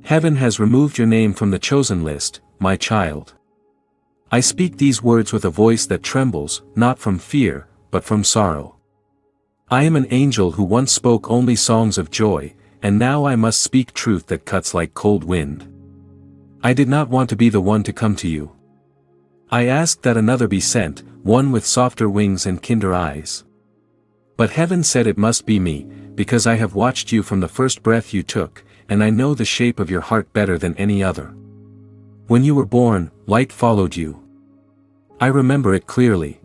Heaven has removed your name from the chosen list, my child. I speak these words with a voice that trembles, not from fear, but from sorrow. I am an angel who once spoke only songs of joy, and now I must speak truth that cuts like cold wind. I did not want to be the one to come to you. I asked that another be sent, one with softer wings and kinder eyes. But heaven said it must be me, because I have watched you from the first breath you took, and I know the shape of your heart better than any other. When you were born, light followed you. I remember it clearly.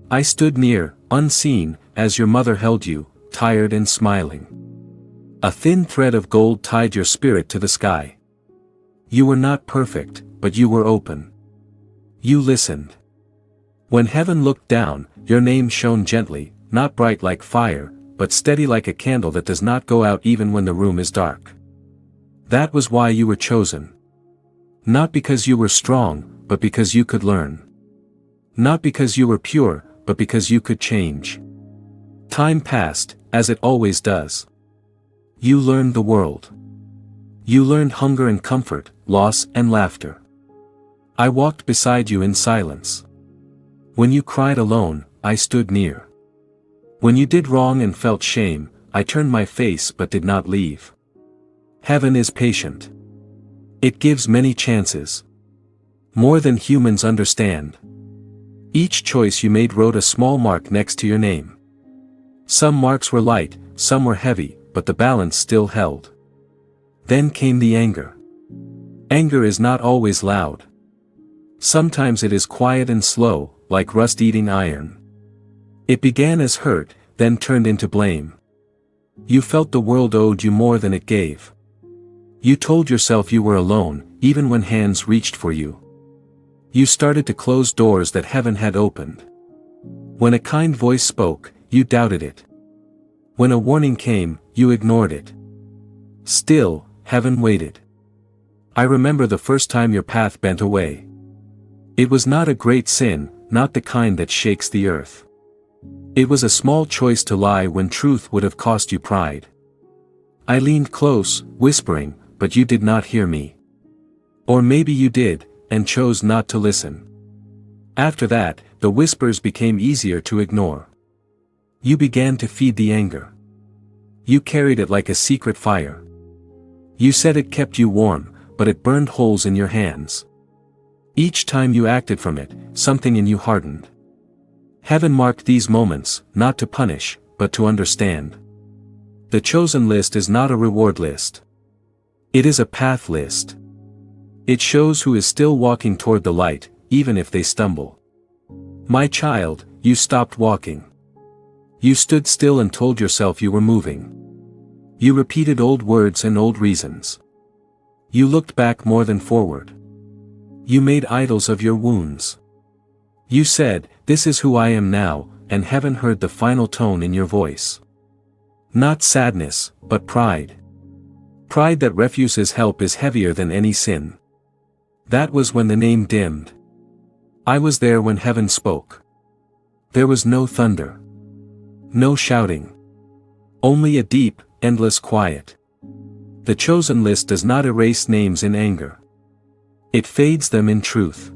I stood near, unseen, as your mother held you, tired and smiling. A thin thread of gold tied your spirit to the sky. You were not perfect, but you were open. You listened. When heaven looked down, your name shone gently, not bright like fire, but steady like a candle that does not go out even when the room is dark. That was why you were chosen. Not because you were strong, but because you could learn. Not because you were pure, but because you could change. Time passed, as it always does. You learned the world. You learned hunger and comfort, loss and laughter. I walked beside you in silence. When you cried alone, I stood near. When you did wrong and felt shame, I turned my face but did not leave. Heaven is patient. It gives many chances. More than humans understand. Each choice you made wrote a small mark next to your name. Some marks were light, some were heavy, but the balance still held. Then came the anger. Anger is not always loud. Sometimes it is quiet and slow, like rust-eating iron. It began as hurt, then turned into blame. You felt the world owed you more than it gave. You told yourself you were alone, even when hands reached for you. You started to close doors that heaven had opened. When a kind voice spoke, you doubted it. When a warning came, you ignored it. Still, heaven waited. I remember the first time your path bent away. It was not a great sin, not the kind that shakes the earth. It was a small choice to lie when truth would have cost you pride. I leaned close, whispering, but you did not hear me. Or maybe you did, and chose not to listen. After that, the whispers became easier to ignore. You began to feed the anger. You carried it like a secret fire. You said it kept you warm, but it burned holes in your hands. Each time you acted from it, something in you hardened. Heaven marked these moments, not to punish, but to understand. The chosen list is not a reward list. It is a path list. It shows who is still walking toward the light, even if they stumble. My child, you stopped walking. You stood still and told yourself you were moving. You repeated old words and old reasons. You looked back more than forward. You made idols of your wounds. You said, "This is who I am now," and heaven heard the final tone in your voice. Not sadness, but pride. Pride that refuses help is heavier than any sin. That was when the name dimmed. I was there when heaven spoke. There was no thunder. No shouting. Only a deep, endless quiet. The chosen list does not erase names in anger. It fades them in truth.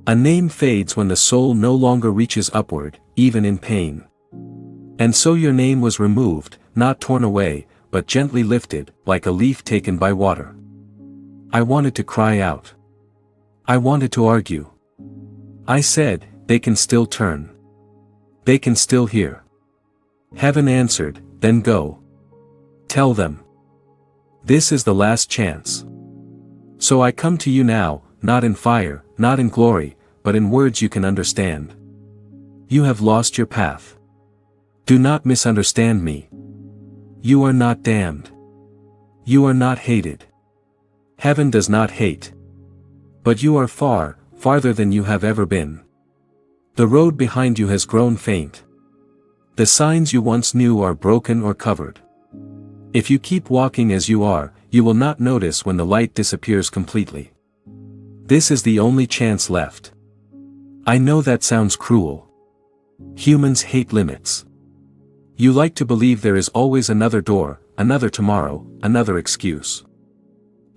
A name fades when the soul no longer reaches upward, even in pain. And so your name was removed, not torn away, but gently lifted, like a leaf taken by water. I wanted to cry out. I wanted to argue. I said, they can still turn. They can still hear. Heaven answered, then go. Tell them. This is the last chance. So I come to you now, not in fire, not in glory, but in words you can understand. You have lost your path. Do not misunderstand me. You are not damned. You are not hated. Heaven does not hate. But you are far, farther than you have ever been. The road behind you has grown faint. The signs you once knew are broken or covered. If you keep walking as you are, you will not notice when the light disappears completely. This is the only chance left. I know that sounds cruel. Humans hate limits. You like to believe there is always another door, another tomorrow, another excuse.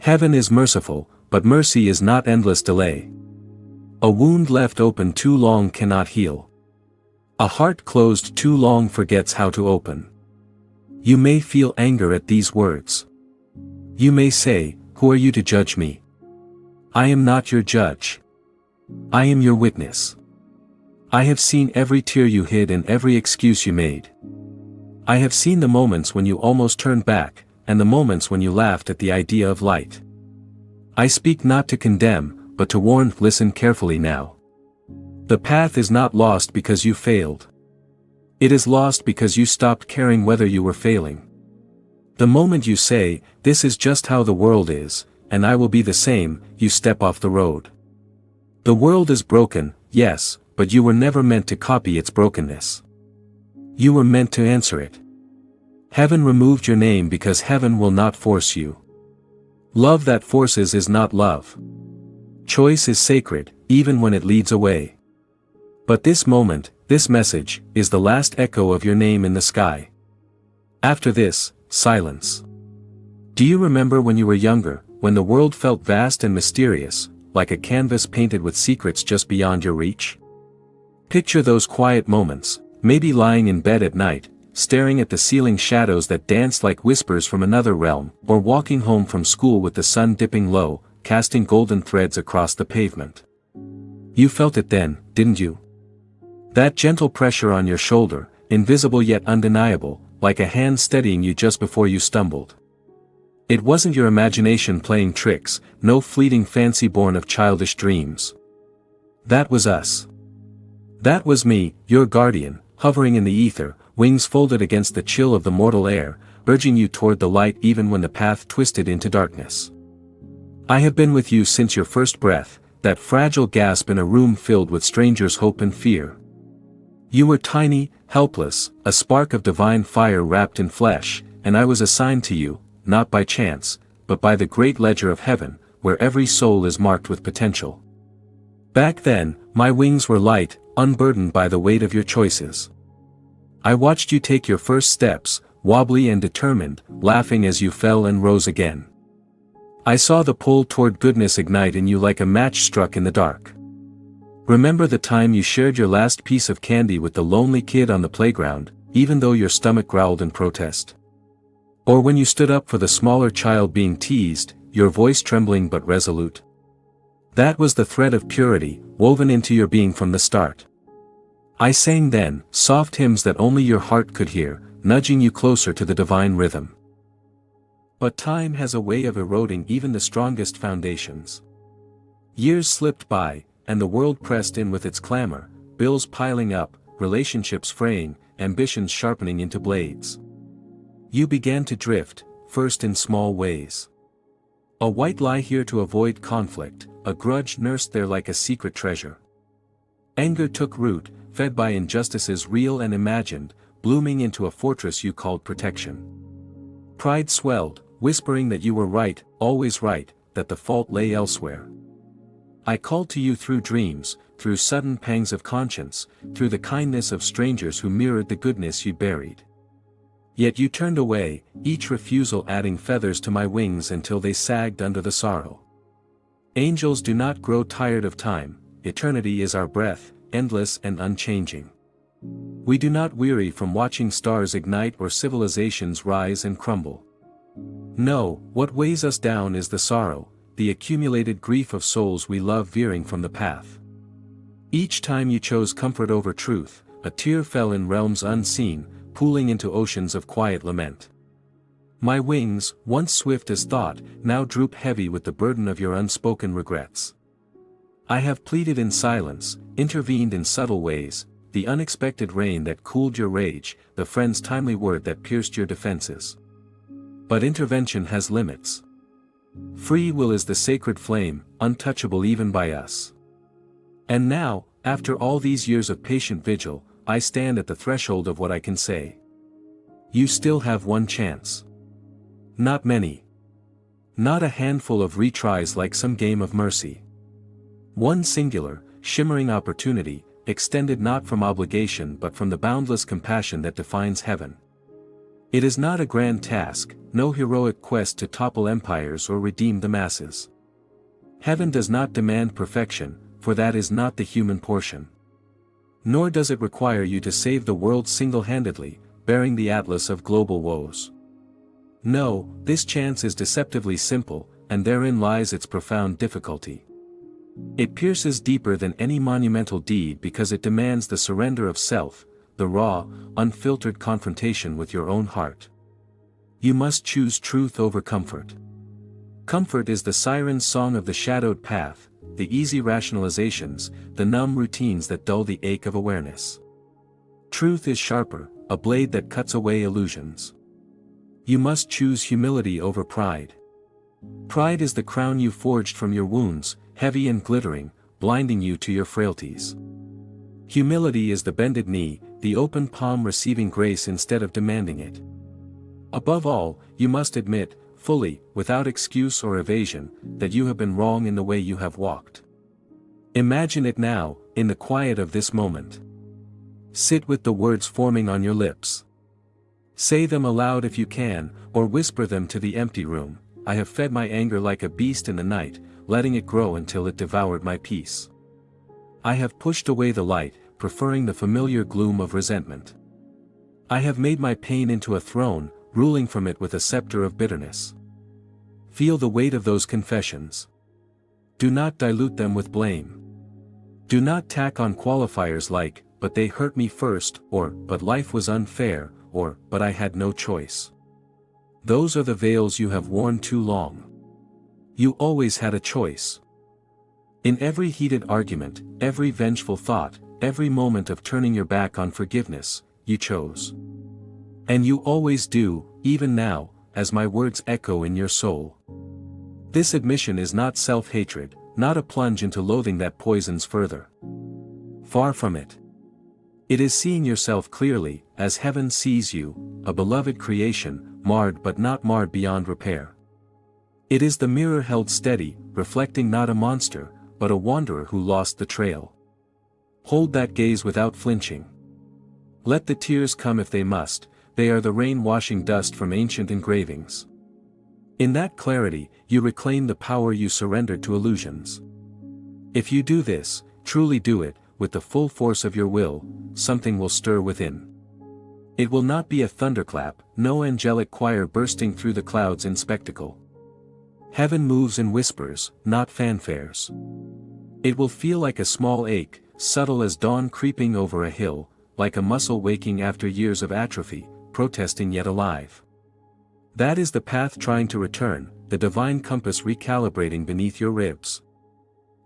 Heaven is merciful, but mercy is not endless delay. A wound left open too long cannot heal. A heart closed too long forgets how to open. You may feel anger at these words. You may say, "Who are you to judge me?" I am not your judge. I am your witness. I have seen every tear you hid and every excuse you made. I have seen the moments when you almost turned back, and the moments when you laughed at the idea of light. I speak not to condemn, but to warn. Listen carefully now. The path is not lost because you failed. It is lost because you stopped caring whether you were failing. The moment you say, "This is just how the world is, and I will be the same," you step off the road. The world is broken, yes, but you were never meant to copy its brokenness. You were meant to answer it. Heaven removed your name because heaven will not force you. Love that forces is not love. Choice is sacred, even when it leads away. But this moment, this message, is the last echo of your name in the sky. After this, silence. Do you remember when you were younger, when the world felt vast and mysterious, like a canvas painted with secrets just beyond your reach? Picture those quiet moments, maybe lying in bed at night, staring at the ceiling shadows that danced like whispers from another realm, or walking home from school with the sun dipping low, casting golden threads across the pavement. You felt it then, didn't you? That gentle pressure on your shoulder, invisible yet undeniable, like a hand steadying you just before you stumbled. It wasn't your imagination playing tricks, no fleeting fancy born of childish dreams. That was us. That was me, your guardian, hovering in the ether, wings folded against the chill of the mortal air, urging you toward the light even when the path twisted into darkness. I have been with you since your first breath, that fragile gasp in a room filled with strangers' hope and fear. You were tiny, helpless, a spark of divine fire wrapped in flesh, and I was assigned to you, not by chance, but by the great ledger of heaven, where every soul is marked with potential. Back then, my wings were light, unburdened by the weight of your choices. I watched you take your first steps, wobbly and determined, laughing as you fell and rose again. I saw the pull toward goodness ignite in you like a match struck in the dark. Remember the time you shared your last piece of candy with the lonely kid on the playground, even though your stomach growled in protest? Or when you stood up for the smaller child being teased, your voice trembling but resolute? That was the thread of purity, woven into your being from the start. I sang then, soft hymns that only your heart could hear, nudging you closer to the divine rhythm. But time has a way of eroding even the strongest foundations. Years slipped by, and the world pressed in with its clamor, bills piling up, relationships fraying, ambitions sharpening into blades. You began to drift, first in small ways. A white lie here to avoid conflict, a grudge nursed there like a secret treasure. Anger took root, fed by injustices real and imagined, blooming into a fortress you called protection. Pride swelled, whispering that you were right, always right, that the fault lay elsewhere. I called to you through dreams, through sudden pangs of conscience, through the kindness of strangers who mirrored the goodness you buried. Yet you turned away, each refusal adding feathers to my wings until they sagged under the sorrow. Angels do not grow tired of time, eternity is our breath, endless and unchanging. We do not weary from watching stars ignite or civilizations rise and crumble. No, what weighs us down is the sorrow, the accumulated grief of souls we love veering from the path. Each time you chose comfort over truth, a tear fell in realms unseen, pooling into oceans of quiet lament. My wings, once swift as thought, now droop heavy with the burden of your unspoken regrets. I have pleaded in silence, intervened in subtle ways, the unexpected rain that cooled your rage, the friend's timely word that pierced your defenses. But intervention has limits. Free will is the sacred flame, untouchable even by us. And now, after all these years of patient vigil, I stand at the threshold of what I can say. You still have one chance. Not many. Not a handful of retries like some game of mercy. One singular, shimmering opportunity, extended not from obligation but from the boundless compassion that defines heaven. It is not a grand task, no heroic quest to topple empires or redeem the masses. Heaven does not demand perfection, for that is not the human portion. Nor does it require you to save the world single-handedly, bearing the atlas of global woes. No, this chance is deceptively simple, and therein lies its profound difficulty. It pierces deeper than any monumental deed because it demands the surrender of self, the raw, unfiltered confrontation with your own heart. You must choose truth over comfort. Comfort is the siren's song of the shadowed path, the easy rationalizations, the numb routines that dull the ache of awareness. Truth is sharper, a blade that cuts away illusions. You must choose humility over pride. Pride is the crown you forged from your wounds, heavy and glittering, blinding you to your frailties. Humility is the bended knee, the open palm receiving grace instead of demanding it. Above all, you must admit, fully, without excuse or evasion, that you have been wrong in the way you have walked. Imagine it now, in the quiet of this moment. Sit with the words forming on your lips. Say them aloud if you can, or whisper them to the empty room. I have fed my anger like a beast in the night, letting it grow until it devoured my peace. I have pushed away the light, preferring the familiar gloom of resentment. I have made my pain into a throne, ruling from it with a scepter of bitterness. Feel the weight of those confessions. Do not dilute them with blame. Do not tack on qualifiers like, but they hurt me first, or, but life was unfair, or, but I had no choice. Those are the veils you have worn too long. You always had a choice. In every heated argument, every vengeful thought, every moment of turning your back on forgiveness, you chose. And you always do, even now, as my words echo in your soul. This admission is not self-hatred, not a plunge into loathing that poisons further. Far from it. It is seeing yourself clearly, as heaven sees you, a beloved creation, marred but not marred beyond repair. It is the mirror held steady, reflecting not a monster, but a wanderer who lost the trail. Hold that gaze without flinching. Let the tears come if they must, they are the rain washing dust from ancient engravings. In that clarity, you reclaim the power you surrendered to illusions. If you do this, truly do it, with the full force of your will, something will stir within. It will not be a thunderclap, no angelic choir bursting through the clouds in spectacle. Heaven moves in whispers, not fanfares. It will feel like a small ache, subtle as dawn creeping over a hill, like a muscle waking after years of atrophy, protesting yet alive. That is the path trying to return, the divine compass recalibrating beneath your ribs.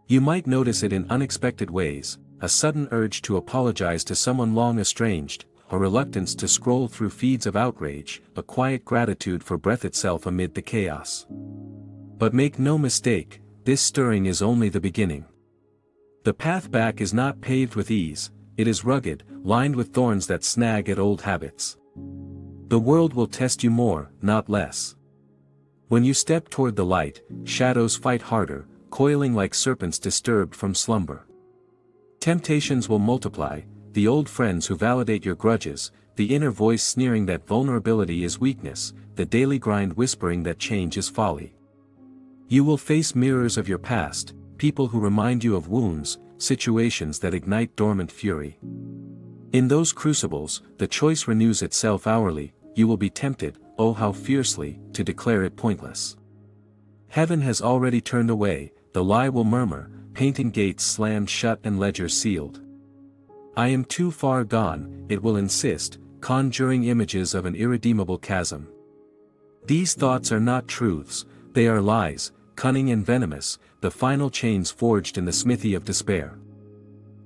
You might notice it in unexpected ways, a sudden urge to apologize to someone long estranged, a reluctance to scroll through feeds of outrage, a quiet gratitude for breath itself amid the chaos. But make no mistake, this stirring is only the beginning. The path back is not paved with ease, it is rugged, lined with thorns that snag at old habits. The world will test you more, not less. When you step toward the light, shadows fight harder, coiling like serpents disturbed from slumber. Temptations will multiply, the old friends who validate your grudges, the inner voice sneering that vulnerability is weakness, the daily grind whispering that change is folly. You will face mirrors of your past, people who remind you of wounds, situations that ignite dormant fury. In those crucibles, the choice renews itself hourly, you will be tempted, oh how fiercely, to declare it pointless. Heaven has already turned away, the lie will murmur, painting gates slammed shut and ledgers sealed. I am too far gone, it will insist, conjuring images of an irredeemable chasm. These thoughts are not truths, they are lies, cunning and venomous, the final chains forged in the smithy of despair.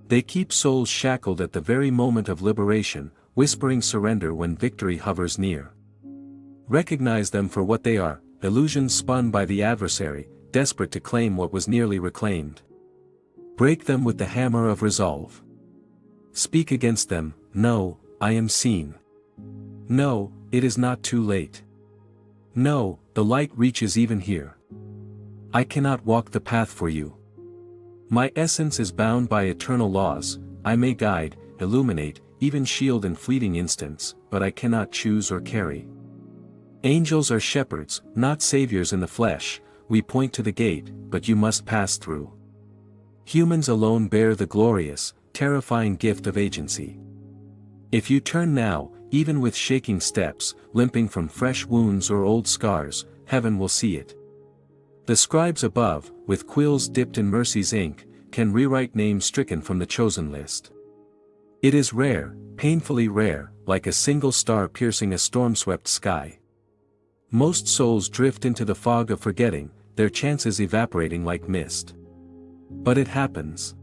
They keep souls shackled at the very moment of liberation, whispering surrender when victory hovers near. Recognize them for what they are, illusions spun by the adversary, desperate to claim what was nearly reclaimed. Break them with the hammer of resolve. Speak against them, no, I am seen. No, it is not too late. No, the light reaches even here. I cannot walk the path for you. My essence is bound by eternal laws, I may guide, illuminate, even shield in fleeting instants, but I cannot choose or carry. Angels are shepherds, not saviors in the flesh, we point to the gate, but you must pass through. Humans alone bear the glorious, terrifying gift of agency. If you turn now, even with shaking steps, limping from fresh wounds or old scars, heaven will see it. The scribes above, with quills dipped in mercy's ink, can rewrite names stricken from the chosen list. It is rare, painfully rare, like a single star piercing a storm-swept sky. Most souls drift into the fog of forgetting, their chances evaporating like mist. But it happens.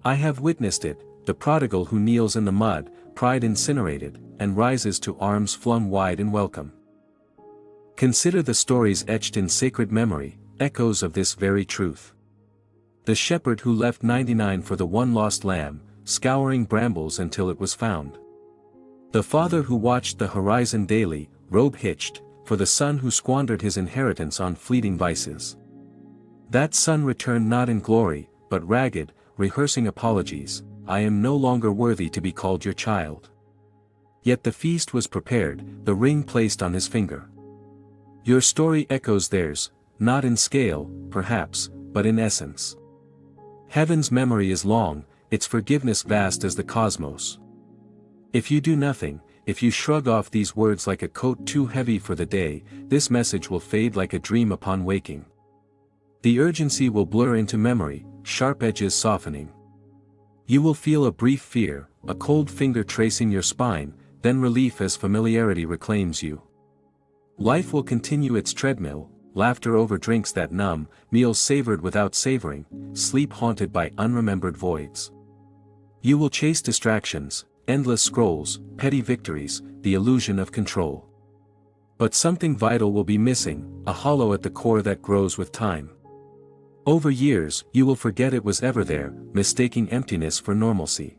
I have witnessed it, the prodigal who kneels in the mud, pride incinerated, and rises to arms flung wide in welcome. Consider the stories etched in sacred memory, echoes of this very truth. The shepherd who left 99 for the one lost lamb, scouring brambles until it was found. The father who watched the horizon daily, robe hitched, for the son who squandered his inheritance on fleeting vices. That son returned not in glory, but ragged, rehearsing apologies, I am no longer worthy to be called your child. Yet the feast was prepared, the ring placed on his finger. Your story echoes theirs, not in scale, perhaps, but in essence. Heaven's memory is long, its forgiveness vast as the cosmos. If you do nothing, if you shrug off these words like a coat too heavy for the day, this message will fade like a dream upon waking. The urgency will blur into memory, sharp edges softening. You will feel a brief fear, a cold finger tracing your spine, then relief as familiarity reclaims you. Life will continue its treadmill, laughter over drinks that numb, meals savored without savoring, sleep haunted by unremembered voids. You will chase distractions, endless scrolls, petty victories, the illusion of control. But something vital will be missing, a hollow at the core that grows with time. Over years, you will forget it was ever there, mistaking emptiness for normalcy.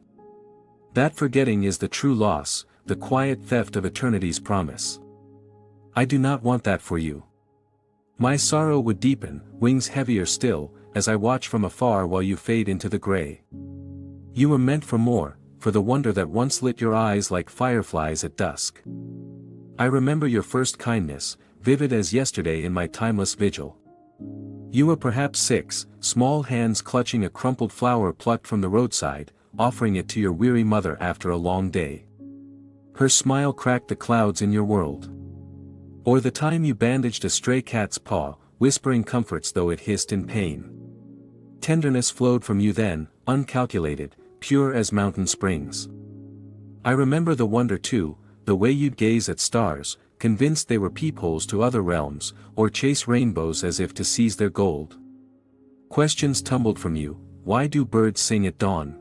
That forgetting is the true loss, the quiet theft of eternity's promise. I do not want that for you. My sorrow would deepen, wings heavier still, as I watch from afar while you fade into the gray. You were meant for more, for the wonder that once lit your eyes like fireflies at dusk. I remember your first kindness, vivid as yesterday in my timeless vigil. You were perhaps 6, small hands clutching a crumpled flower plucked from the roadside, offering it to your weary mother after a long day. Her smile cracked the clouds in your world. Or the time you bandaged a stray cat's paw, whispering comforts though it hissed in pain. Tenderness flowed from you then, uncalculated, pure as mountain springs. I remember the wonder too, the way you'd gaze at stars, convinced they were peepholes to other realms, or chase rainbows as if to seize their gold. Questions tumbled from you, why do birds sing at dawn?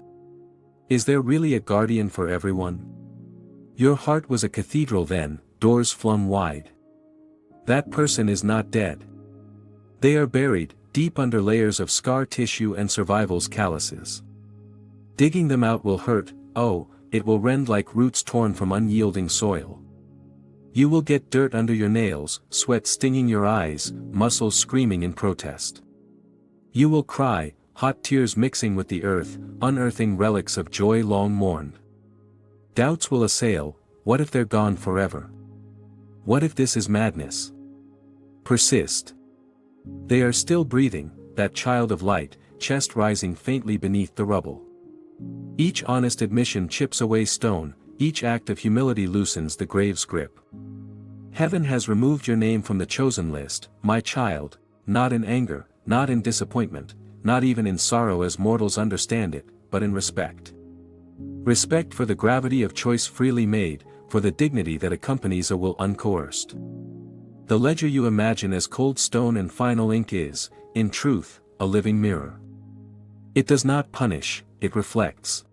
Is there really a guardian for everyone? Your heart was a cathedral then, doors flung wide. That person is not dead. They are buried, deep under layers of scar tissue and survival's calluses. Digging them out will hurt, oh, it will rend like roots torn from unyielding soil. You will get dirt under your nails, sweat stinging your eyes, muscles screaming in protest. You will cry, hot tears mixing with the earth, unearthing relics of joy long mourned. Doubts will assail, what if they're gone forever? What if this is madness? Persist. They are still breathing, that child of light, chest rising faintly beneath the rubble. Each honest admission chips away stone, each act of humility loosens the grave's grip. Heaven has removed your name from the chosen list, my child, not in anger, not in disappointment, not even in sorrow as mortals understand it, but in respect. Respect for the gravity of choice freely made, for the dignity that accompanies a will uncoerced. The ledger you imagine as cold stone and final ink is, in truth, a living mirror. It does not punish, it reflects.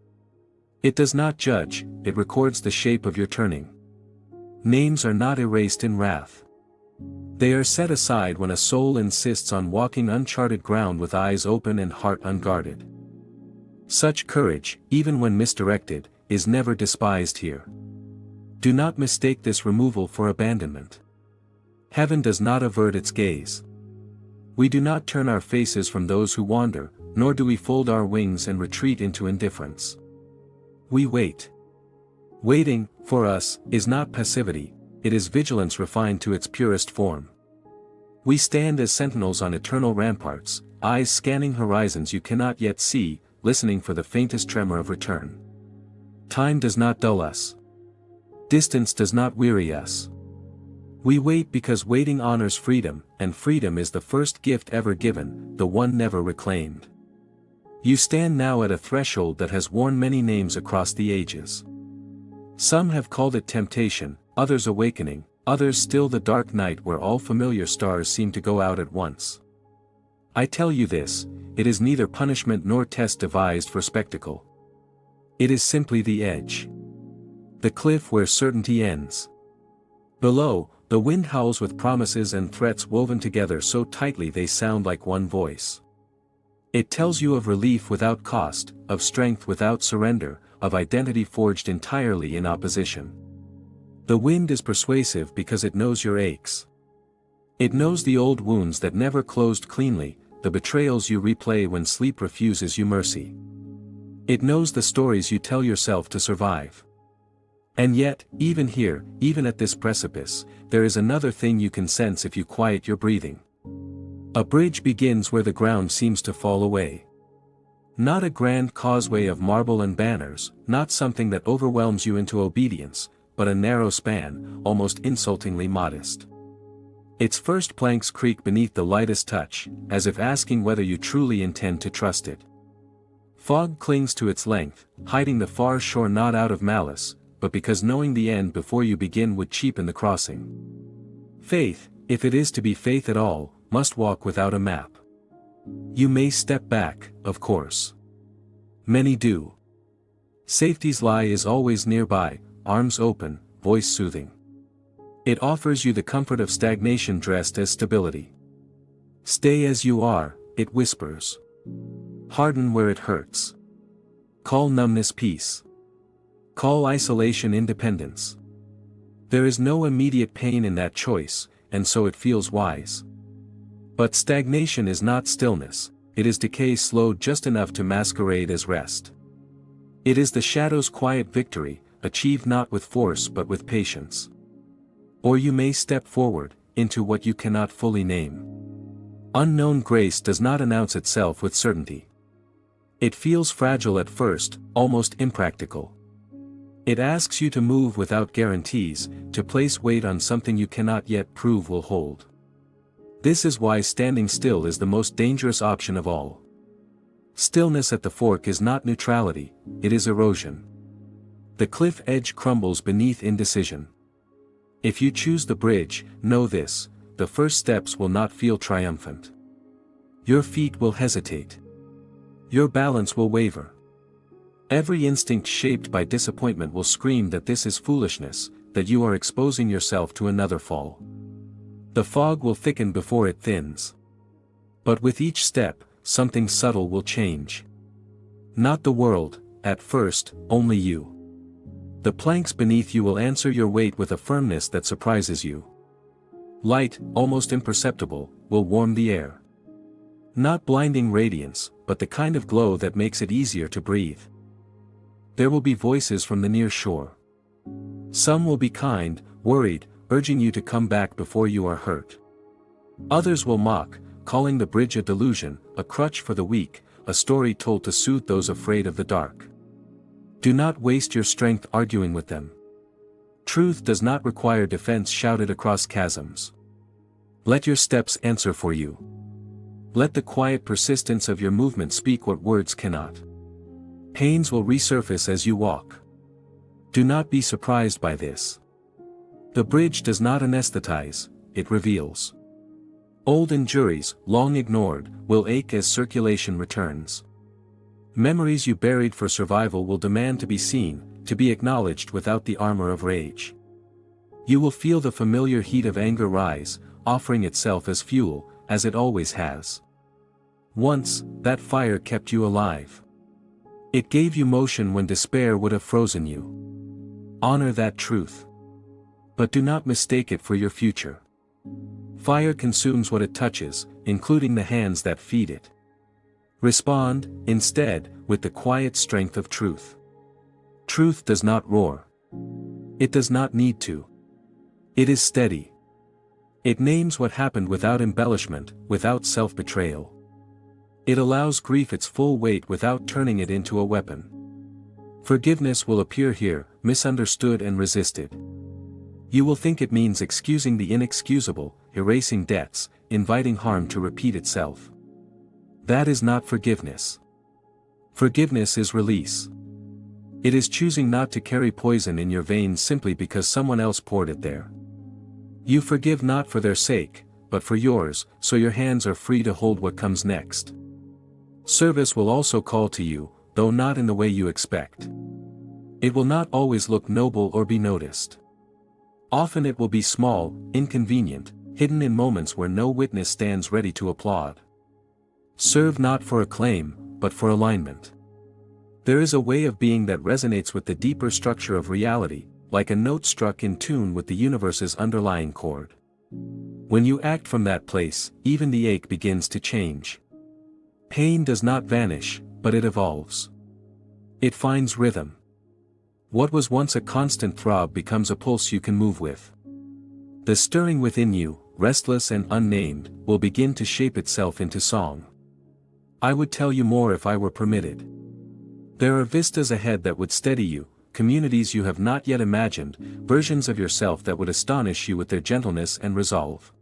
It does not judge, it records the shape of your turning. Names are not erased in wrath. They are set aside when a soul insists on walking uncharted ground with eyes open and heart unguarded. Such courage, even when misdirected, is never despised here. Do not mistake this removal for abandonment. Heaven does not avert its gaze. We do not turn our faces from those who wander, nor do we fold our wings and retreat into indifference. We wait. Waiting, for us, is not passivity, it is vigilance refined to its purest form. We stand as sentinels on eternal ramparts, eyes scanning horizons you cannot yet see, listening for the faintest tremor of return. Time does not dull us. Distance does not weary us. We wait because waiting honors freedom, and freedom is the first gift ever given, the one never reclaimed. You stand now at a threshold that has worn many names across the ages. Some have called it temptation, others awakening, others still the dark night where all familiar stars seem to go out at once. I tell you this, it is neither punishment nor test devised for spectacle. It is simply the edge. The cliff where certainty ends. Below, the wind howls with promises and threats woven together so tightly they sound like one voice. It tells you of relief without cost, of strength without surrender, of identity forged entirely in opposition. The wind is persuasive because it knows your aches. It knows the old wounds that never closed cleanly, the betrayals you replay when sleep refuses you mercy. It knows the stories you tell yourself to survive. And yet, even here, even at this precipice, there is another thing you can sense if you quiet your breathing. A bridge begins where the ground seems to fall away. Not a grand causeway of marble and banners, not something that overwhelms you into obedience, but a narrow span, almost insultingly modest. Its first planks creak beneath the lightest touch, as if asking whether you truly intend to trust it. Fog clings to its length, hiding the far shore not out of malice, but because knowing the end before you begin would cheapen the crossing. Faith, if it is to be faith at all, must walk without a map. You may step back, of course. Many do. Safety's lie is always nearby, arms open, voice soothing. It offers you the comfort of stagnation dressed as stability. Stay as you are, it whispers. Harden where it hurts. Call numbness peace. Call isolation independence. There is no immediate pain in that choice, and so it feels wise. But stagnation is not stillness, it is decay slowed just enough to masquerade as rest. It is the shadow's quiet victory, achieved not with force but with patience. Or you may step forward, into what you cannot fully name. Unknown grace does not announce itself with certainty. It feels fragile at first, almost impractical. It asks you to move without guarantees, to place weight on something you cannot yet prove will hold. This is why standing still is the most dangerous option of all. Stillness at the fork is not neutrality, it is erosion. The cliff edge crumbles beneath indecision. If you choose the bridge, know this, the first steps will not feel triumphant. Your feet will hesitate. Your balance will waver. Every instinct shaped by disappointment will scream that this is foolishness, that you are exposing yourself to another fall. The fog will thicken before it thins. But with each step, something subtle will change. Not the world, at first, only you. The planks beneath you will answer your weight with a firmness that surprises you. Light, almost imperceptible, will warm the air. Not blinding radiance, but the kind of glow that makes it easier to breathe. There will be voices from the near shore. Some will be kind, worried, urging you to come back before you are hurt. Others will mock, calling the bridge a delusion, a crutch for the weak, a story told to soothe those afraid of the dark. Do not waste your strength arguing with them. Truth does not require defense shouted across chasms. Let your steps answer for you. Let the quiet persistence of your movement speak what words cannot. Pains will resurface as you walk. Do not be surprised by this. The bridge does not anesthetize, it reveals. Old injuries, long ignored, will ache as circulation returns. Memories you buried for survival will demand to be seen, to be acknowledged without the armor of rage. You will feel the familiar heat of anger rise, offering itself as fuel, as it always has. Once, that fire kept you alive. It gave you motion when despair would have frozen you. Honor that truth. But do not mistake it for your future. Fire consumes what it touches, including the hands that feed it. Respond, instead, with the quiet strength of truth. Truth does not roar. It does not need to. It is steady. It names what happened without embellishment, without self-betrayal. It allows grief its full weight without turning it into a weapon. Forgiveness will appear here, misunderstood and resisted. You will think it means excusing the inexcusable, erasing debts, inviting harm to repeat itself. That is not forgiveness. Forgiveness is release. It is choosing not to carry poison in your veins simply because someone else poured it there. You forgive not for their sake, but for yours, so your hands are free to hold what comes next. Service will also call to you, though not in the way you expect. It will not always look noble or be noticed. Often it will be small, inconvenient, hidden in moments where no witness stands ready to applaud. Serve not for acclaim, but for alignment. There is a way of being that resonates with the deeper structure of reality, like a note struck in tune with the universe's underlying chord. When you act from that place, even the ache begins to change. Pain does not vanish, but it evolves. It finds rhythm. What was once a constant throb becomes a pulse you can move with. The stirring within you, restless and unnamed, will begin to shape itself into song. I would tell you more if I were permitted. There are vistas ahead that would steady you, communities you have not yet imagined, versions of yourself that would astonish you with their gentleness and resolve.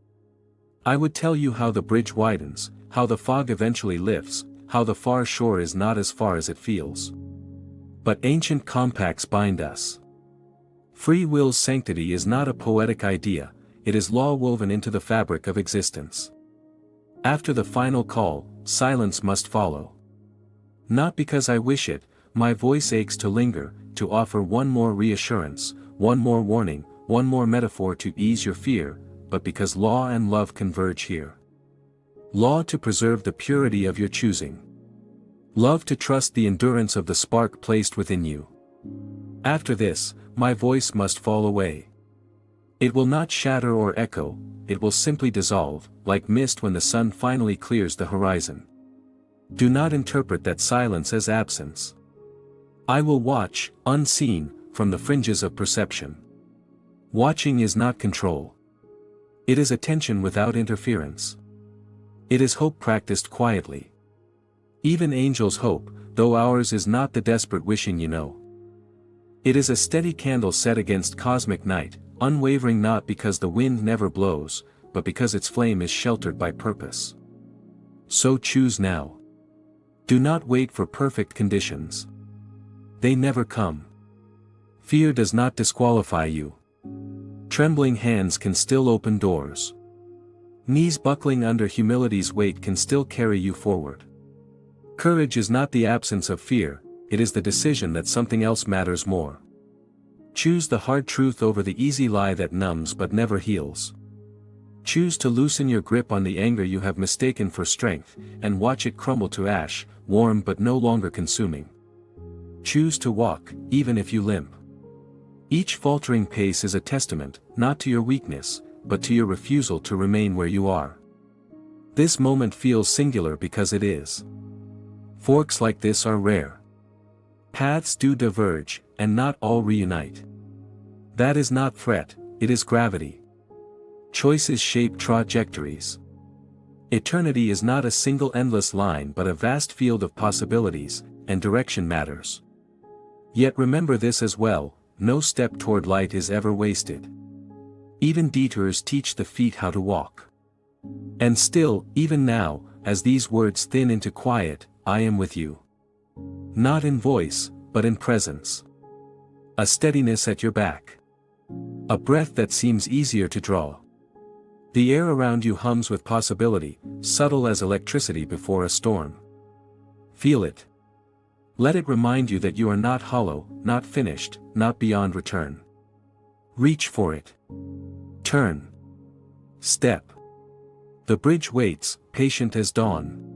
I would tell you how the bridge widens, how the fog eventually lifts, how the far shore is not as far as it feels. But ancient compacts bind us. Free will's sanctity is not a poetic idea, it is law woven into the fabric of existence. After the final call, silence must follow. Not because I wish it, my voice aches to linger, to offer one more reassurance, one more warning, one more metaphor to ease your fear, but because law and love converge here. Law to preserve the purity of your choosing. Love to trust the endurance of the spark placed within you. After this, my voice must fall away. It will not shatter or echo, it will simply dissolve, like mist when the sun finally clears the horizon. Do not interpret that silence as absence. I will watch, unseen, from the fringes of perception. Watching is not control. It is attention without interference. It is hope practiced quietly. Even angels hope, though ours is not the desperate wishing you know. It is a steady candle set against cosmic night, unwavering not because the wind never blows, but because its flame is sheltered by purpose. So choose now. Do not wait for perfect conditions. They never come. Fear does not disqualify you. Trembling hands can still open doors. Knees buckling under humility's weight can still carry you forward. Courage is not the absence of fear, it is the decision that something else matters more. Choose the hard truth over the easy lie that numbs but never heals. Choose to loosen your grip on the anger you have mistaken for strength, and watch it crumble to ash, warm but no longer consuming. Choose to walk, even if you limp. Each faltering pace is a testament, not to your weakness, but to your refusal to remain where you are. This moment feels singular because it is. Forks like this are rare. Paths do diverge, and not all reunite. That is not threat, it is gravity. Choices shape trajectories. Eternity is not a single endless line but a vast field of possibilities, and direction matters. Yet remember this as well, no step toward light is ever wasted. Even detours teach the feet how to walk. And still, even now, as these words thin into quiet, I am with you. Not in voice, but in presence. A steadiness at your back. A breath that seems easier to draw. The air around you hums with possibility, subtle as electricity before a storm. Feel it. Let it remind you that you are not hollow, not finished, not beyond return. Reach for it. Turn. Step. The bridge waits, patient as dawn.